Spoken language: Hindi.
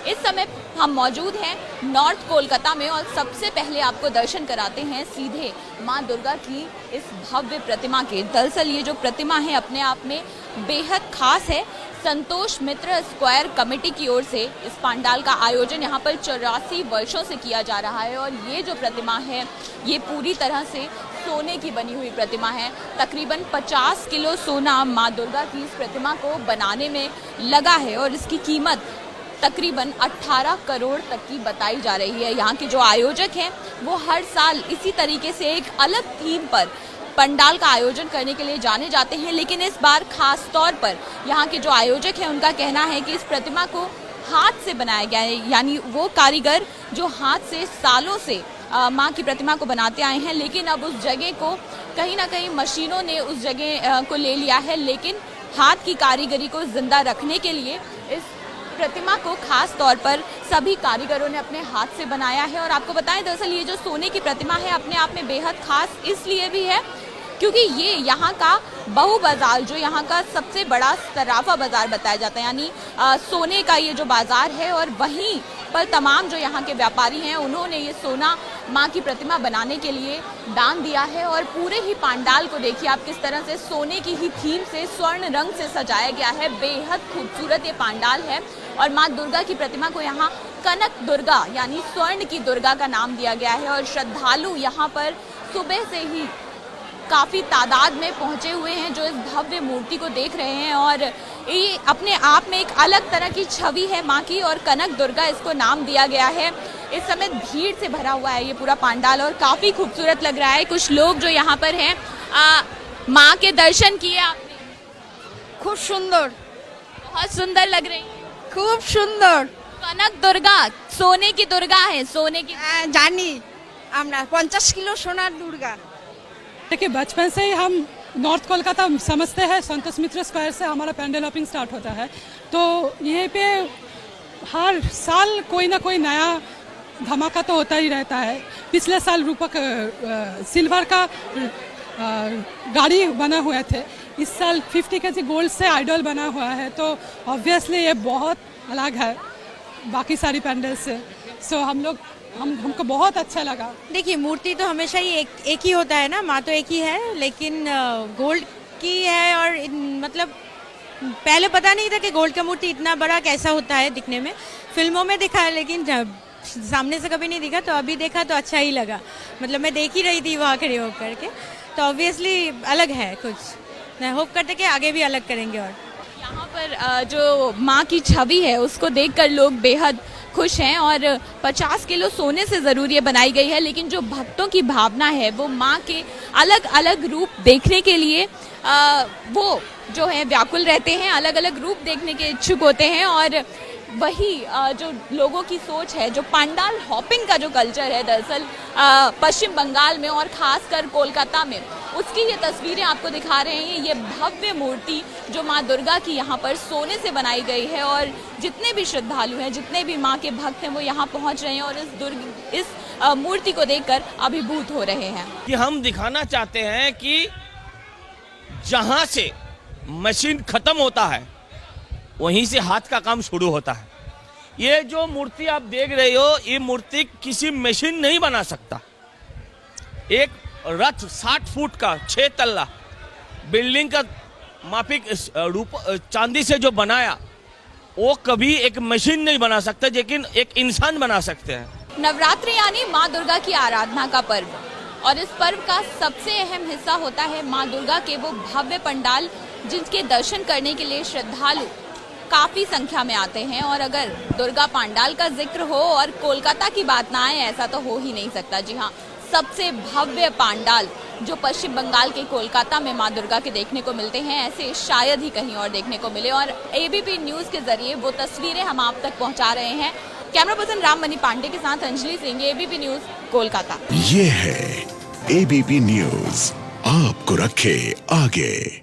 इस समय हम मौजूद हैं नॉर्थ कोलकाता में और सबसे पहले आपको दर्शन कराते हैं सीधे माँ दुर्गा की इस भव्य प्रतिमा के। दरअसल ये जो प्रतिमा है अपने आप में बेहद खास है। संतोष मित्र स्क्वायर कमेटी की ओर से इस पंडाल का आयोजन यहाँ पर 84 वर्षों से किया जा रहा है और ये जो प्रतिमा है ये पूरी तरह से सोने की बनी हुई प्रतिमा है। तकरीबन 50 किलो सोना माँ दुर्गा की इस प्रतिमा को बनाने में लगा है और इसकी कीमत तकरीबन 18 करोड़ तक की बताई जा रही है। यहाँ के जो आयोजक हैं वो हर साल इसी तरीके से एक अलग थीम पर पंडाल का आयोजन करने के लिए जाने जाते हैं, लेकिन इस बार खास तौर पर यहाँ के जो आयोजक हैं उनका कहना है कि इस प्रतिमा को हाथ से बनाया गया है, यानी वो कारीगर जो हाथ से सालों से माँ की प्रतिमा को बनाते आए हैं, लेकिन अब उस जगह को कहीं ना कहीं मशीनों ने उस जगह को ले लिया है। लेकिन हाथ की कारीगरी को जिंदा रखने के लिए इस प्रतिमा को खास तौर पर सभी कारीगरों ने अपने हाथ से बनाया है। और आपको बताएं दरअसल ये जो सोने की प्रतिमा है अपने आप में बेहद खास इसलिए भी है क्योंकि ये यहाँ का बहु बाजार, जो यहाँ का सबसे बड़ा सराफा बाजार बताया जाता है, यानी सोने का ये जो बाजार है और वहीं पर तमाम जो यहाँ के व्यापारी हैं उन्होंने ये सोना माँ की प्रतिमा बनाने के लिए दान दिया है। और पूरे ही पंडाल को देखिए आप किस तरह से सोने की ही थीम से स्वर्ण रंग से सजाया गया है। बेहद खूबसूरत ये पंडाल है और माँ दुर्गा की प्रतिमा को यहाँ कनक दुर्गा यानी स्वर्ण की दुर्गा का नाम दिया गया है। और श्रद्धालु यहाँ पर सुबह से ही काफ़ी तादाद में पहुंचे हुए हैं जो इस भव्य मूर्ति को देख रहे हैं और ये अपने आप में एक अलग तरह की छवि है माँ की और कनक दुर्गा इसको नाम दिया गया है। इस समय भीड़ से भरा हुआ है ये पूरा पंडाल और काफ़ी खूबसूरत लग रहा है। कुछ लोग जो यहाँ पर हैं माँ के दर्शन किए आपने? खूब सुंदर, बहुत सुंदर लग रही है। खूब सुंदर। कनक दुर्गा सोने की दुर्गा है, सोने की जानी আমরা 50 किलो सोना दुर्गा। देखिए बचपन से ही हम नॉर्थ कोलकाता समझते हैं, संतोष मित्र स्क्वायर से हमारा पैंडल हॉपिंग स्टार्ट होता है। तो यहीं पे हर साल कोई ना कोई नया धमाका तो होता ही रहता है। पिछले साल रूपक सिल्वर का गाड़ी बना हुए थे, इस साल 50 केजी गोल्ड से आइडल बना हुआ है। तो ऑब्वियसली ये बहुत अलग है बाकी सारी पैंडल से। सो हमको बहुत अच्छा लगा। देखिए मूर्ति तो हमेशा ही एक ही होता है ना, माँ तो एक ही है, लेकिन गोल्ड की है और मतलब पहले पता नहीं था कि गोल्ड का मूर्ति इतना बड़ा कैसा होता है दिखने में। फिल्मों में दिखा है लेकिन सामने से कभी नहीं दिखा, तो अभी देखा तो अच्छा ही लगा। मतलब मैं देख ही रही थी वहाँ खड़े होकर के, तो ऑब्वियसली अलग है कुछ। मैं होप करते कि आगे भी अलग करेंगे। और यहाँ पर जो माँ की छवि है उसको देखकर लोग बेहद खुश हैं और 50 किलो सोने से ज़रूर ये बनाई गई है, लेकिन जो भक्तों की भावना है वो माँ के अलग अलग रूप देखने के लिए वो जो है व्याकुल रहते हैं, अलग अलग रूप देखने के इच्छुक होते हैं। और वही जो लोगों की सोच है, जो पंडाल हॉपिंग का जो कल्चर है दरअसल पश्चिम बंगाल में और खासकर कोलकाता में, उसकी ये तस्वीरें आपको दिखा रहे हैं। ये भव्य मूर्ति जो माँ दुर्गा की यहाँ पर सोने से बनाई गई है और जितने भी श्रद्धालु हैं, जितने भी माँ के भक्त हैं वो यहाँ पहुँच रहे हैं और इस मूर्ति को देखकर अभिभूत हो रहे हैं। कि हम दिखाना चाहते हैं कि जहाँ से मशीन खत्म होता है वहीं से हाथ का काम शुरू होता है। ये जो मूर्ति आप देख रहे हो, ये मूर्ति किसी मशीन नहीं बना सकता। एक रथ 60 फुट का 6 तल्ला बिल्डिंग का माफिक रूप चांदी से जो बनाया वो कभी एक मशीन नहीं बना सकता, लेकिन एक इंसान बना सकते हैं। नवरात्रि यानी माँ दुर्गा की आराधना का पर्व और इस पर्व का सबसे अहम हिस्सा होता है माँ दुर्गा के वो भव्य पंडाल जिनके दर्शन करने के लिए श्रद्धालु काफ़ी संख्या में आते हैं। और अगर दुर्गा पंडाल का जिक्र हो और कोलकाता की बात ना आए ऐसा तो हो ही नहीं सकता। जी हाँ, सबसे भव्य पंडाल जो पश्चिम बंगाल के कोलकाता में माँ दुर्गा के देखने को मिलते हैं, ऐसे शायद ही कहीं और देखने को मिले। और एबीपी न्यूज़ के जरिए वो तस्वीरें हम आप तक पहुँचा रहे हैं। कैमरा पर्सन राममणि पांडे के साथ अंजलि सिंह, एबीपी न्यूज़, कोलकाता। ये है एबीपी न्यूज़, आपको रखे आगे।